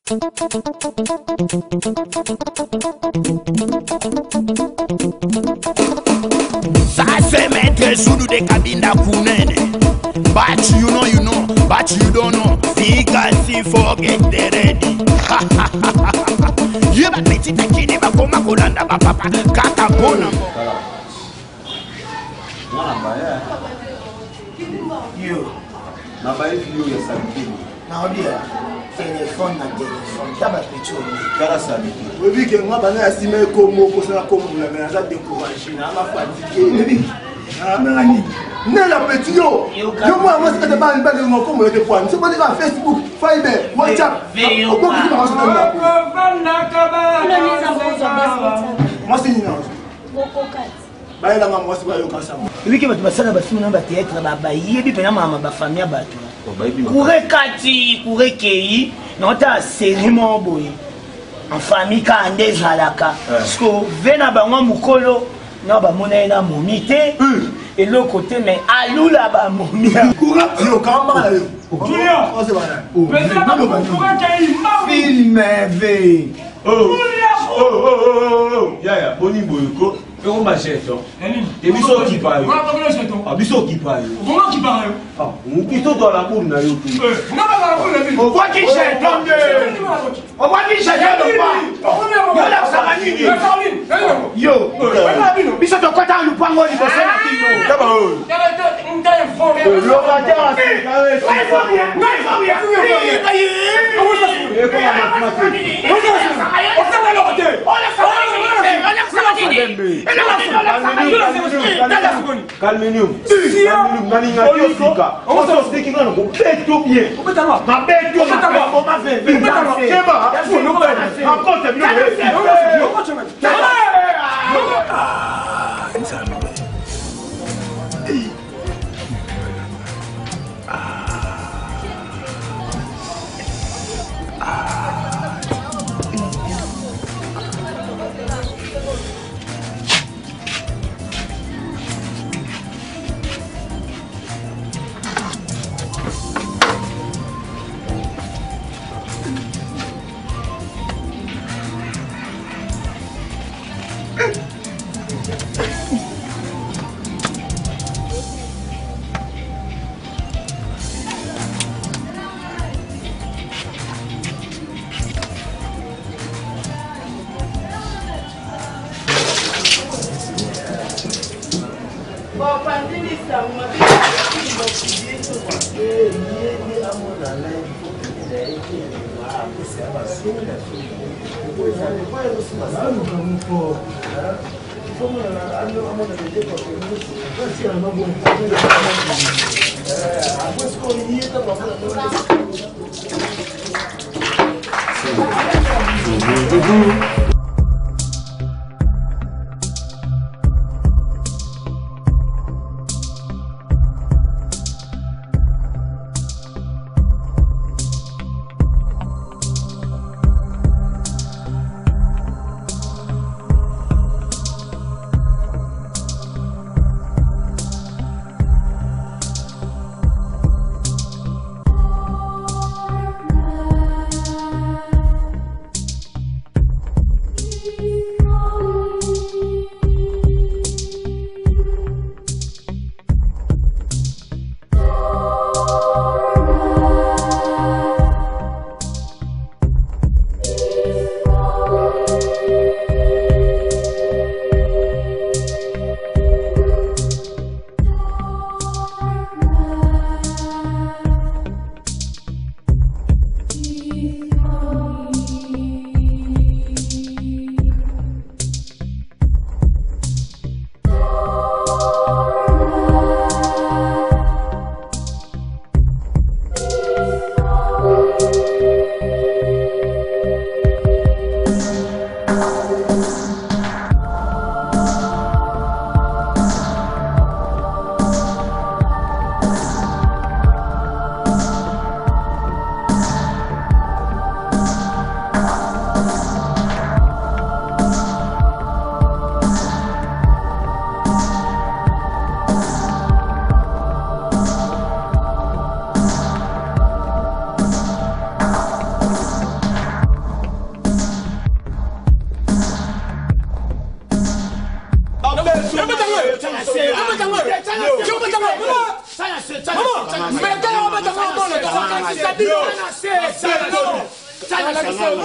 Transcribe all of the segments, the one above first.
Ça c'est maître sous de cabine Kunene. But you know, but you don't know. Think and see, forget the ready. You bet me kini ba koma kolanda ba papa kata bona. Yo, na ba video ya sabiki. Na odia. Téléphone na téléphone, taba petrol. Kala sabiki. Webi ke ngwa bana asime ko mo ko sana ko mo na me za décourager na ma fatigué. Ah nani. Nela petit yo. Yo moi moi c'est pas ba ngo ko mo te point. C'est pas sur Facebook, Fiber, WhatsApp. Ko ko ki ba so na ko. Moi c'est Nina. Baye la maman c'est ba yo kasa. Webi ke batubasana basimu na ba théâtre ba ba yebi pena mama ba famille bato. Kouré kati, kouré kei, non ta sérément boy. En famille ka ande zalaka. Parce que vena bango mukolo, non ba mona na momité. Et l'autre côté mais alou la ba momi. Kouré yo kamba yo. Oh c'est vrai. Film ve. Ya boni boyko. On m'achète. Et biso qui parle. Ah biso qui parle. Comment qui parle? Ah, on quitte dans la cour na yo. Non la cour na. On voit qui jette comme de. On voit qui jette pas. Yo. Biso to kota lupango ni boso na kino. Kaba o. Calmenium.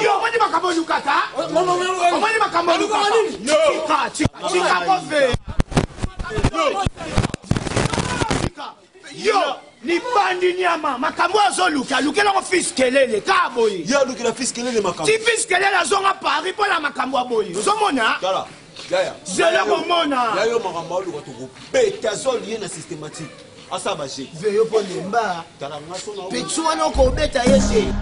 Yo, mwenye makambo lukaka? Mwenye makambo lukaka? Chika kove. Yo, ni bandi nyama. Makambo azo luka. Luke lango fils kelele. Ka boy. Yo, luke la fils kelele makambo. Ti fils kelele azonga Paris pour la makambo aboy. Ozo mona? Kala. Yaya. Zela komona. Yaya makambo luka to beta zo lié na systématique. Asa baje. Veyo po lemba. Kala ngaso na. Petsu wana ko beta yese.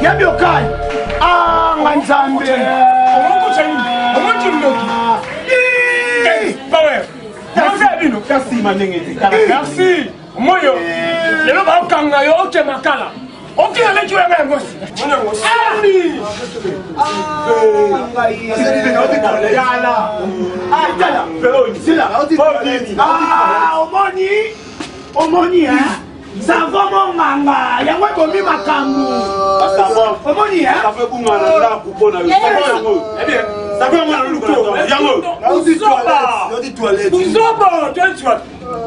Yabiokan. Ah, Nzambe. Merci manengeti. Merci. Moyo. Lelo ba kanga yo oke makala. Oke le kiwa nga ngosi. Mwana ngosi. Omoni hein. Ça va mon manga. Yango komi makambu. Omoni hein. Ça fait bunga na la kupona yo. Eh bien, ça fait moi le coup. Yango. Yo di toilette. Uzobo, tu vois.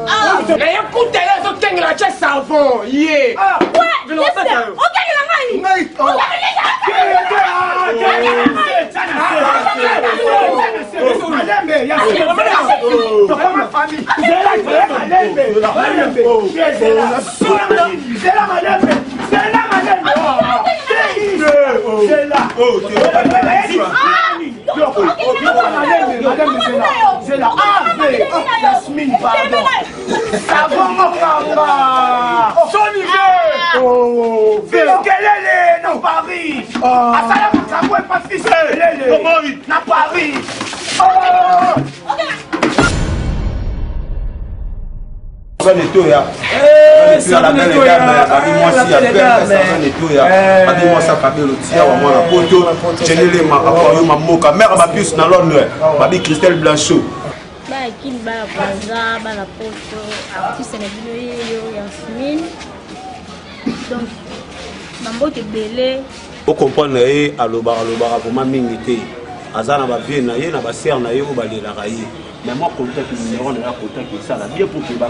Ah, mais écoute, là zo tengela cha savon. Yé. Ah, ouais. OK, la ngai. Christelle Blanchot. Donc, mambo te belé. Au comprendre aloba vraiment mingité. Azana ba vie na ye na ba sœur na ye o balela rayi. Mais moi contact numéro na contact ça là bien pour que ba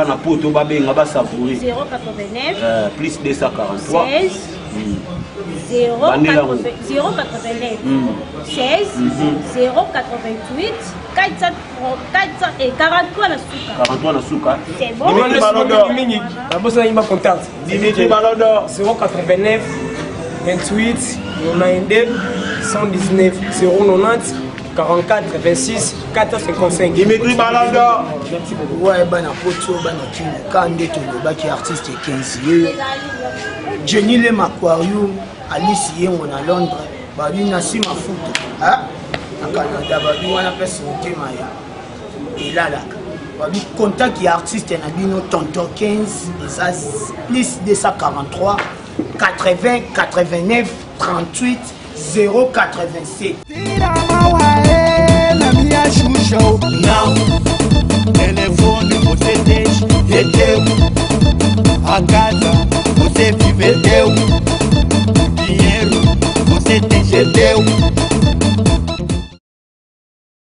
na poto ba benga ba savourer. 089 plus 243 16 089 16 088 443 na suka. 43 na suka. C'est bon. Dimitri Ballon d'Or. Babosa ima contact. Dimitri Ballon d'Or 089 28 92 119 090 44 26 455. Dimitri Ballon d'Or. Ouais, bana poto bana kine kande to baki artiste 15 ye. Jenny le Aquarium Alice yengo na Londres bali na sima foot. Ah? Na Canada bali wana pesa mtima ya. Ilalaka. Bali contact ya artiste na bino tonton 15 et ça plus 243 80 89 38 087. Now, telefone você deixa de teu. A casa você vive teu. Dinheiro você tem teu.